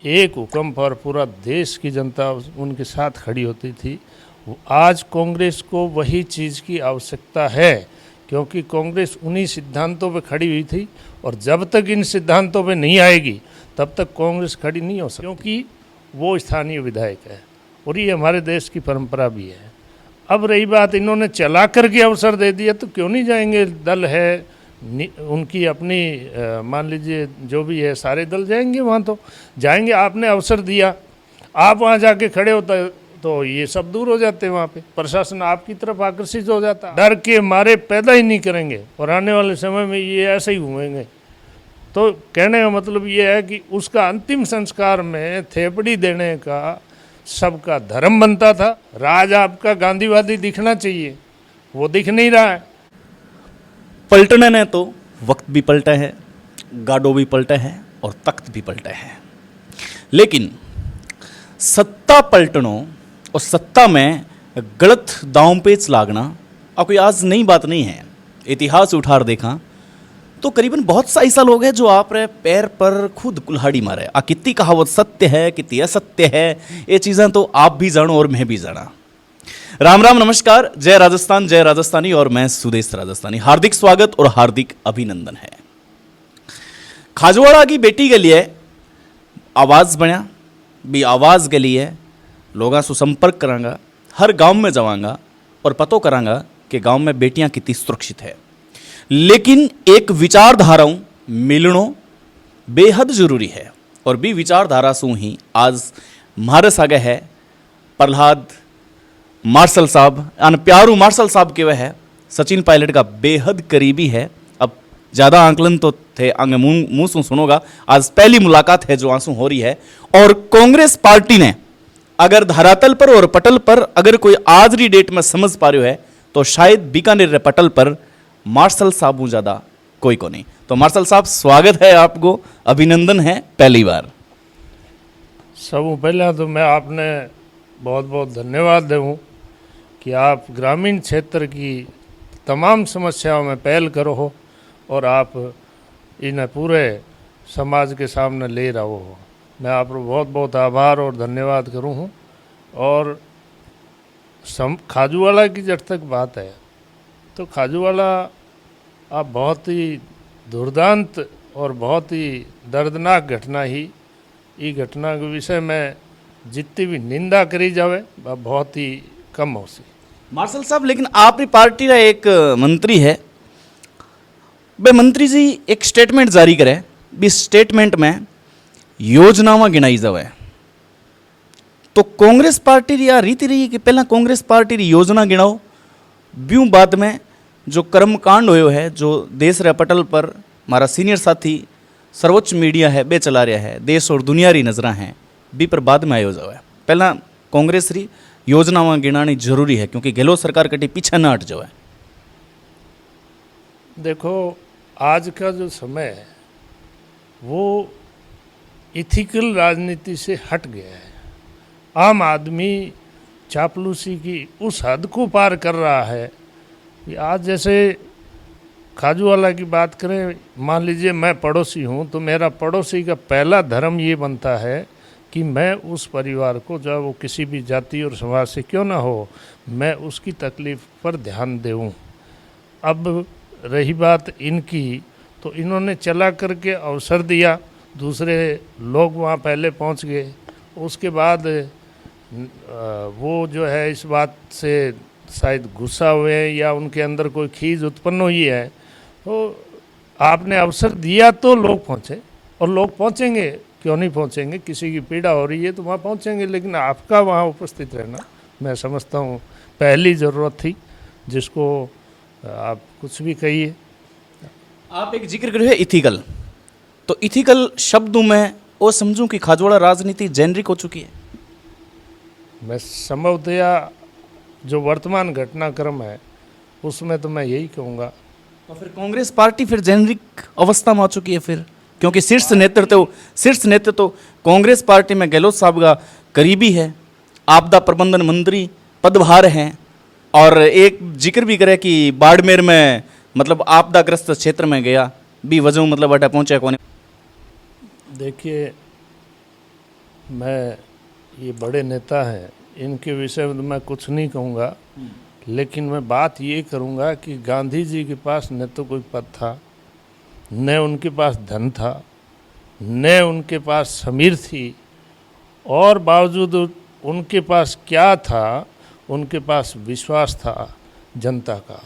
एक हुक्म पर पूरा देश की जनता उनके साथ खड़ी होती थी। आज कांग्रेस को वही चीज़ की आवश्यकता है, क्योंकि कांग्रेस उन्हीं सिद्धांतों पे खड़ी हुई थी और जब तक इन सिद्धांतों पे नहीं आएगी तब तक कांग्रेस खड़ी नहीं हो सकती, क्योंकि वो स्थानीय विधायक है और ये हमारे देश की परंपरा भी है। अब रही बात, इन्होंने चला करके अवसर दे दिया तो क्यों नहीं जाएंगे? दल है उनकी अपनी, मान लीजिए जो भी है, सारे दल जाएंगे वहाँ, तो जाएंगे। आपने अवसर दिया, आप वहाँ जाके खड़े होता तो ये सब दूर हो जाते, वहाँ पे प्रशासन आपकी तरफ आकर्षित हो जाता, डर के मारे पैदा ही नहीं करेंगे और आने वाले समय में ये ऐसे ही घूमेंगे। तो कहने का मतलब ये है कि उसका अंतिम संस्कार में थेपड़ी देने का सबका धर्म बनता था। राज आपका गांधीवादी दिखना चाहिए, वो दिख नहीं रहा है। पलटने ने तो वक्त भी पलटा है, गाडो भी पलटा है और तख्त भी पलटा है, लेकिन सत्ता पलटनों और सत्ता में गलत दांव पेच लागना और कोई आज नई बात नहीं है। इतिहास उठार देखा तो करीबन बहुत सा ऐसा लोग हैं जो आप रे पैर पर खुद कुल्हाड़ी मारे। आ कितनी कहावत सत्य है, कितनी असत्य है, ये चीज़ें तो आप भी जानो और मैं भी जाना। राम राम, नमस्कार, जय राजस्थान, जय राजस्थानी और मैं सुदेश राजस्थानी। हार्दिक स्वागत और हार्दिक अभिनंदन है। खाजवाड़ा की बेटी के लिए आवाज़ बना भी, आवाज़ के लिए लोगों से संपर्क करांगा, हर गांव में जावांगा और पतो करांगा कि गांव में बेटियां कितनी सुरक्षित है। लेकिन एक विचारधाराओं मिलनो बेहद जरूरी है और भी विचारधारा से ही आज हमारे सागे है प्रहलाद मार्शल साहब, प्यारू मार्शल साहब के वह है सचिन पायलट का बेहद करीबी है। अब ज़्यादा आंकलन तो थे आगे मुंह से सुनोगा, आज पहली मुलाकात है जो आंसू हो रही है। और कांग्रेस पार्टी ने अगर धरातल पर और पटल पर अगर कोई आज री डेट में समझ पा रहे है तो शायद बीकानेर रे पटल पर मार्शल साहब ज़्यादा कोई को नहीं। तो मार्शल साहब, स्वागत है आपको, अभिनंदन है पहली बार। सब पहले तो मैं आपने बहुत बहुत धन्यवाद दूँ कि आप ग्रामीण क्षेत्र की तमाम समस्याओं में पहल करो हो और आप इन्हें पूरे समाज के सामने ले रहो हो। मैं आपको बहुत बहुत आभार और धन्यवाद करूँ हूँ। और खाजूवाड़ा की जब तक बात है तो खाजूवाड़ा आप बहुत ही दुर्दांत और बहुत ही दर्दनाक घटना ही, ये घटना के विषय में जितनी भी निंदा करी जावे वह बहुत ही कम हो सी। मार्शल साहब, लेकिन आपकी पार्टी का एक मंत्री है, वे मंत्री जी एक स्टेटमेंट जारी करे, भी स्टेटमेंट में योजनावां गिनाई जावे तो कांग्रेस पार्टी या रीति रही कि पहला कांग्रेस पार्टी री योजना गिनाओ, ब्यूं बाद में जो कर्मकांड होयो है जो देश रे पटल पर हमारा सीनियर साथी सर्वोच्च मीडिया है बे चला रहा है, देश और दुनिया री नजरा हैं बी पर बाद में आयो जावे। पहला कांग्रेस री योजनावां गिनानी जरूरी है क्योंकि गहलोत सरकार कटी पीछे ना हट जाए। देखो, आज का जो समय है वो इथिकल राजनीति से हट गया है। आम आदमी चापलूसी की उस हद को पार कर रहा है कि आज जैसे खाजूवाड़ा की बात करें, मान लीजिए मैं पड़ोसी हूँ तो मेरा पड़ोसी का पहला धर्म ये बनता है कि मैं उस परिवार को, चाहे वो किसी भी जाति और समाज से क्यों ना हो, मैं उसकी तकलीफ़ पर ध्यान दूँ। अब रही बात इनकी, तो इन्होंने चला करके अवसर दिया, दूसरे लोग वहाँ पहले पहुँच गए। उसके बाद वो जो है इस बात से शायद गुस्सा हुए या उनके अंदर कोई खीज उत्पन्न हुई है, तो आपने अवसर दिया तो लोग पहुँचे और लोग पहुँचेंगे, क्यों नहीं पहुँचेंगे? किसी की पीड़ा हो रही है तो वहाँ पहुँचेंगे, लेकिन आपका वहाँ उपस्थित रहना मैं समझता हूँ पहली ज़रूरत थी, जिसको आप कुछ भी कहिए। आप एक जिक्र करो है इथिकल, तो इथिकल शब्दों में वो समझूं कि खाजवाड़ा राजनीति जेनरिक हो चुकी है। मैं संभवतया जो वर्तमान घटनाक्रम है उसमें तो मैं यही कहूँगा। तो फिर कांग्रेस पार्टी फिर जेनरिक अवस्था में आ चुकी है फिर, क्योंकि शीर्ष नेतृत्व तो कांग्रेस पार्टी में गहलोत साहब का करीबी है, आपदा प्रबंधन मंत्री पदभार हैं और एक जिक्र भी करे कि बाड़मेर में मतलब आपदाग्रस्त क्षेत्र में गया भी वजह मतलब अटा पहुँचे कौन। देखिए, मैं ये बड़े नेता हैं, इनके विषय में तो मैं कुछ नहीं कहूँगा, लेकिन मैं बात ये करूँगा कि गांधी जी के पास न तो कोई पद था, न उनके पास धन था, न उनके पास समीर थी, और बावजूद उनके पास क्या था, उनके पास विश्वास था जनता का।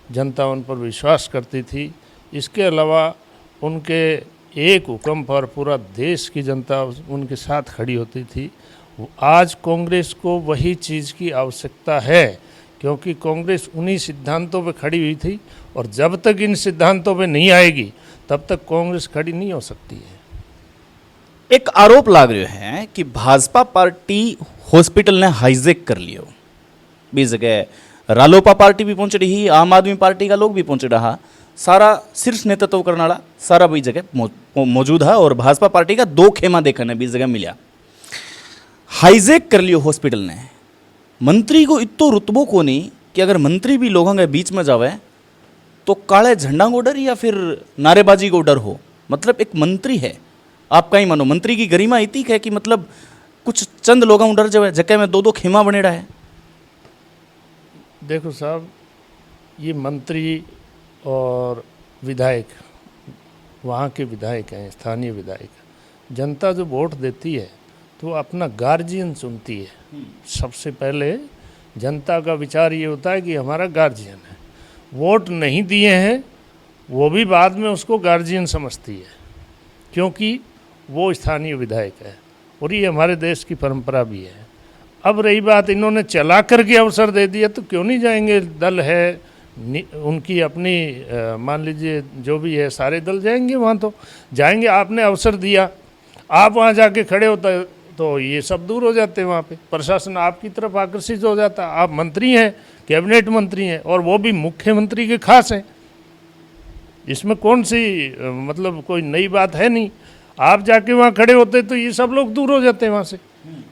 जनता उन पर विश्वास करती थी। इसके अलावा उनके एक हुक्म पर पूरा देश की जनता उनके साथ खड़ी होती थी। आज कांग्रेस को वही चीज़ की आवश्यकता है, क्योंकि कांग्रेस उन्हीं सिद्धांतों पे खड़ी हुई थी, और जब तक इन सिद्धांतों पे नहीं आएगी तब तक कांग्रेस खड़ी नहीं हो सकती है। एक आरोप लाग रहे हैं कि भाजपा पार्टी हॉस्पिटल ने हाईजेक कर लियो। भी जगह रालोपा पार्टी भी पहुंच रही, आम आदमी पार्टी का लोग भी पहुंच रहा, सारा शीर्ष नेतृत्व करने वाला सारा भी जगह मौजूद है, और भाजपा पार्टी का 2 खेमा देखने भी जगह मिला। हाईजेक कर लियो हॉस्पिटल ने। मंत्री को इतो रुतबो को नहीं कि अगर मंत्री भी लोगों के बीच में जावे तो काले झंडा को डर या फिर नारेबाजी को डर हो। मतलब एक मंत्री है, आप कहीं मानो मंत्री की गरिमा इतनी है कि मतलब कुछ चंद लोगों को डर जावे, जगह में 2-2 खेमा बनेड़ा है। देखो साहब, ये मंत्री और विधायक, वहाँ के विधायक हैं, स्थानीय विधायक। जनता जो वोट देती है तो अपना गार्जियन चुनती है। सबसे पहले जनता का विचार ये होता है कि हमारा गार्जियन है। वोट नहीं दिए हैं वो भी बाद में उसको गार्जियन समझती है, क्योंकि वो स्थानीय विधायक है, और ये हमारे देश की परंपरा भी है। अब रही बात, इन्होंने चला करके अवसर दे दिया तो क्यों नहीं जाएंगे? दल है उनकी अपनी, मान लीजिए जो भी है, सारे दल जाएंगे वहाँ, तो जाएंगे। आपने अवसर दिया, आप वहाँ जाके खड़े होता तो ये सब दूर हो जाते, वहाँ पे प्रशासन आपकी तरफ आकर्षित हो जाता। आप मंत्री हैं, कैबिनेट मंत्री हैं, और वो भी मुख्यमंत्री के खास हैं। इसमें कौन सी मतलब कोई नई बात है नहीं। आप जाके वहाँ खड़े होते तो ये सब लोग दूर हो जाते वहाँ से,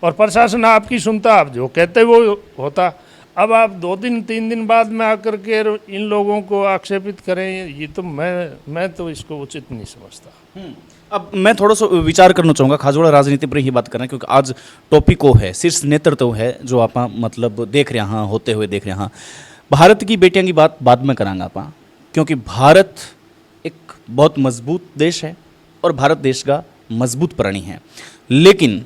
और प्रशासन आपकी सुनता, आप जो कहते वो होता। अब आप 2 दिन 3 दिन बाद में आकर के इन लोगों को आक्षेपित करें, ये तो मैं तो इसको उचित नहीं समझता। अब मैं थोड़ा सा विचार करना चाहूँगा, खासोड़ा राजनीति पर ही बात करना, क्योंकि आज टॉपिक वो है, शीर्ष नेतृत्व है जो आप मतलब देख रहे हैं, होते हुए देख रहे हैं। भारत की बेटियां की बात बाद में करांगा आप, क्योंकि भारत एक बहुत मजबूत देश है और भारत देश का मजबूत प्राणी है। लेकिन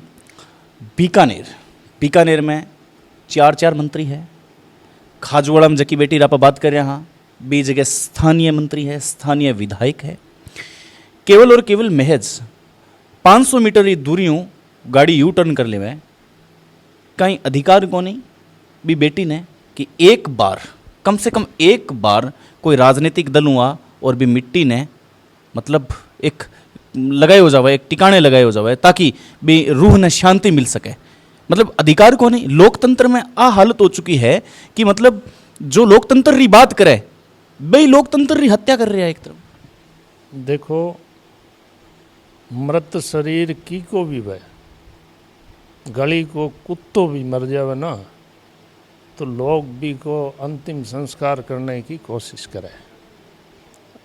बीकानेर में 4 मंत्री है। खाजवाड़ा में जकी बेटी रापा बात कर रहे हैं, 20 जगह स्थानीय मंत्री है, स्थानीय विधायक है। केवल और केवल महज 500 मीटर ही दूरियों गाड़ी यू टर्न कर ले, कहीं अधिकार को नहीं भी बेटी ने कि एक बार, कम से कम एक बार कोई राजनीतिक दल हुआ और भी मिट्टी ने मतलब एक लगाए हो जावे, एक टिकाने लगाए हो जावे, ताकि भी रूह ने शांति मिल सके। मतलब अधिकार को नहीं। लोकतंत्र में आ हालत हो चुकी है कि मतलब जो लोकतंत्र री बात करे भाई लोकतंत्र री हत्या कर रहा है एक तरफ। देखो, मृत शरीर की को भी वह गली को कुत्तों भी मर जावे ना, तो लोग भी को अंतिम संस्कार करने की कोशिश करें।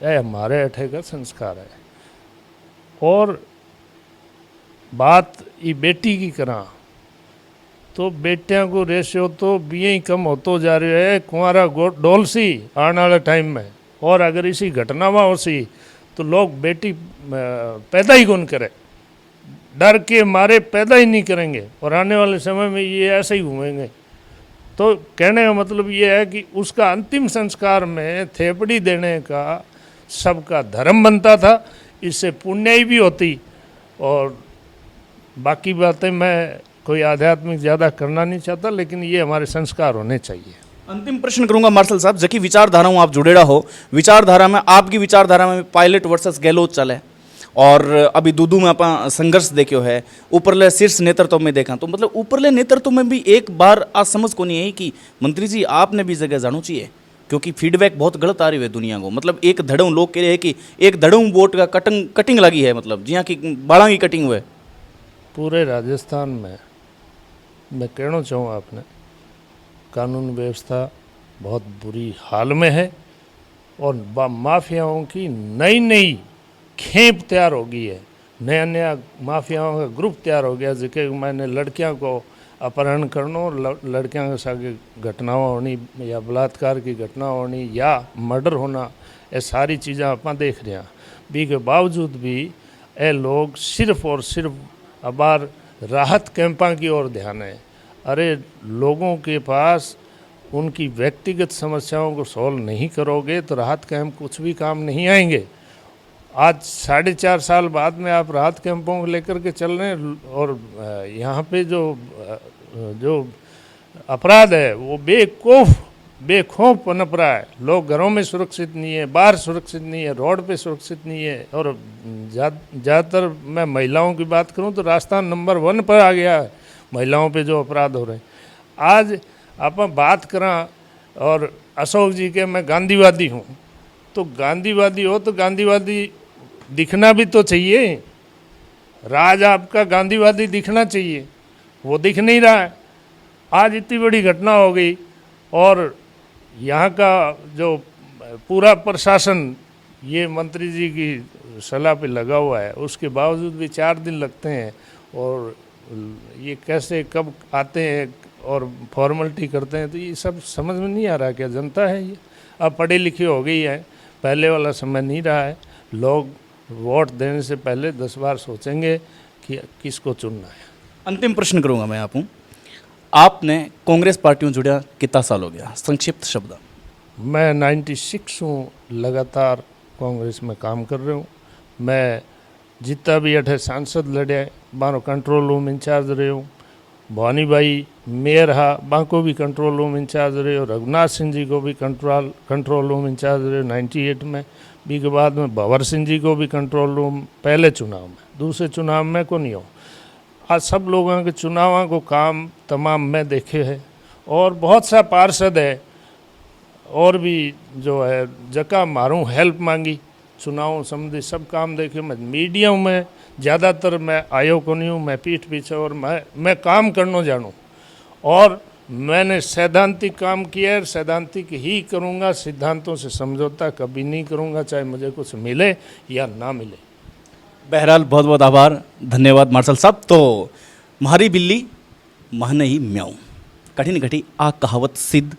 यह हमारे अठे का संस्कार है। और बात ये बेटी की करा तो बेटियां को रेशियो तो बिये ही कम होतो जा रहा है। कुंवारा डोल सी आने वाले टाइम में, और अगर इसी घटना हो सी तो लोग बेटी पैदा ही कौन करे, डर के मारे पैदा ही नहीं करेंगे, और आने वाले समय में ये ऐसे ही घूमेंगे। तो कहने का मतलब ये है कि उसका अंतिम संस्कार में थेपड़ी देने का सबका धर्म बनता था। इससे पुण्य भी होती, और बाकी बातें मैं कोई आध्यात्मिक ज़्यादा करना नहीं चाहता, लेकिन ये हमारे संस्कार होने चाहिए। अंतिम प्रश्न करूंगा मार्शल साहब, जबकि विचारधारा हूं आप जुड़ेड़ा हो, विचारधारा में आपकी विचारधारा में पायलट वर्सेस गहलोत चले, और अभी दूदू में आप संघर्ष देखियो है, ऊपरले शीर्ष नेतृत्व में देखा तो मतलब ऊपरले नेतृत्व में भी एक बार आज समझ को नहीं है कि मंत्री जी आपने भी जगह जाना चाहिए, क्योंकि फीडबैक बहुत गलत आ रही है दुनिया को। मतलब एक धड़ों लोग कह रहे हैं कि एक धड़ों वोट का कटिंग लगी है, मतलब जिया की बाड़ा की कटिंग हुए। पूरे राजस्थान में मैं कहना चाहूँ आपने, कानून व्यवस्था बहुत बुरी हाल में है, और माफियाओं की नई नई खेप तैयार हो गई है। नया नया माफियाओं का ग्रुप तैयार हो गया जिसके मैंने लड़कियां को अपहरण करना और लड़कियां के साथ घटनाएं होनी या बलात्कार की घटना होनी या मर्डर होना, ये सारी चीज़ें आप देख रहे हैं। भी के बावजूद भी ये लोग सिर्फ और सिर्फ अबार राहत कैंपों की ओर ध्यान है। अरे लोगों के पास उनकी व्यक्तिगत समस्याओं को सॉल्व नहीं करोगे तो राहत कैंप कुछ भी काम नहीं आएंगे। आज 4.5 साल बाद में आप राहत कैंपों को लेकर के चल रहे हैं और यहाँ पे जो अपराध है वो बेखौफ पनप रहा है। लोग घरों में सुरक्षित नहीं है, बाहर सुरक्षित नहीं है, रोड पे सुरक्षित नहीं है। और ज़्यादातर मैं महिलाओं की बात करूं तो राजस्थान नंबर 1 पर आ गया है महिलाओं पे जो अपराध हो रहे हैं। आज आप बात करें और अशोक जी के मैं गांधीवादी हूँ, तो गांधीवादी हो तो गांधीवादी दिखना भी तो चाहिए। राज आपका गांधीवादी दिखना चाहिए, वो दिख नहीं रहा है। आज इतनी बड़ी घटना हो गई और यहाँ का जो पूरा प्रशासन ये मंत्री जी की सलाह पे लगा हुआ है, उसके बावजूद भी 4 दिन लगते हैं और ये कैसे कब आते हैं और फॉर्मेलिटी करते हैं, तो ये सब समझ में नहीं आ रहा। क्या जनता है ये अब पढ़ी लिखी हो गई है, पहले वाला समय नहीं रहा है। लोग वोट देने से पहले 10 बार सोचेंगे कि किसको चुनना है। अंतिम प्रश्न करूंगा मैं आपने कांग्रेस पार्टियों जुड़ा कितना साल हो गया, संक्षिप्त शब्द? मैं 96 हूँ, लगातार कांग्रेस में काम कर रहा हूँ। मैं जितना भी 8 सांसद लड़े बारो कंट्रोल रूम इंचार्ज रहे हूँ। भवानी भाई मेयर हा बाको भी कंट्रोल रूम इंचार्ज रहे हो। रघुनाथ सिंह जी को भी कंट्रोल रूम इंचार्ज रहे 98 में। भी के बाद में भंवर सिंह जी को भी कंट्रोल रूम पहले चुनाव में, दूसरे चुनाव में को नहीं हो। आज सब लोगों के चुनावों को काम तमाम मैं देखे है और बहुत सा पार्षद है और भी जो है जगह मारूँ हेल्प मांगी चुनाव संबंधी सब काम देखे। मैं मीडिया में ज़्यादातर मैं आयो को नहीं हूँ, मैं पीठ पीछे और मैं काम करना जानूँ और मैंने सैद्धांतिक काम किया है, सैद्धांतिक ही करूँगा। सिद्धांतों से समझौता कभी नहीं करूँगा, चाहे मुझे कुछ मिले या ना मिले। बहरहाल बहुत बहुत आभार, धन्यवाद मार्शल साहब। तो म्हारी बिल्ली महने ही म्याऊं, कठिन कठी आ कहावत सिद्ध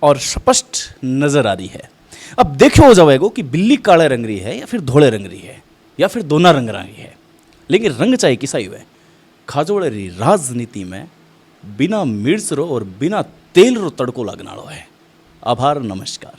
और स्पष्ट नजर आ रही है। अब देखो हो जाएगा कि बिल्ली काले रंग रही है या फिर धोले रंग रही है या फिर दोनों रंग रही है, लेकिन रंग चाहे किसा ही है। खाजोड़े री राजनीति में बिना मिर्च रो और बिना तेल रो तड़को लगना है। आभार, नमस्कार।